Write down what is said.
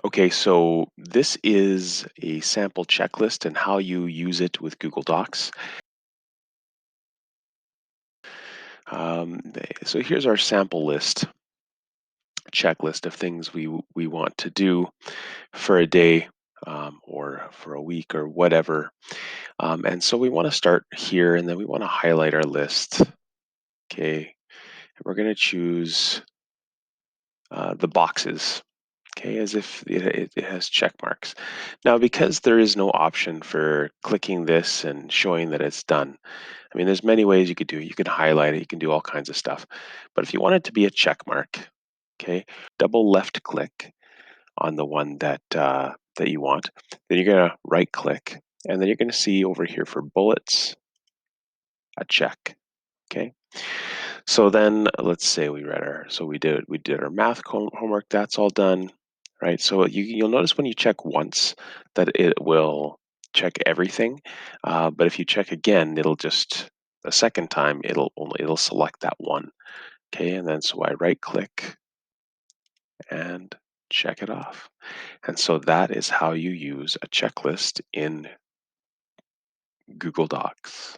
Okay, so this is a sample checklist and how you use it with Google Docs. So here's our sample list, checklist of things we want to do for a day or for a week or whatever. And so we want to start here, and then we want to highlight our list. Okay, and we're going to choose the boxes. Okay, as if it has check marks. Now, because there is no option for clicking this and showing that it's done, I mean, there's many ways you could do it. You can highlight it, you can do all kinds of stuff. But if you want it to be a check mark, okay, double left click on the one that you want. Then you're gonna right click, and then you're gonna see over here for bullets, a check. Okay. So then let's say we did our math homework. That's all done, right? So you'll notice when you check once that it will check everything, but if you check again, it'll just the second time it'll select that one. Okay, and then so I right click and check it off. And so that is how you use a checklist in Google Docs.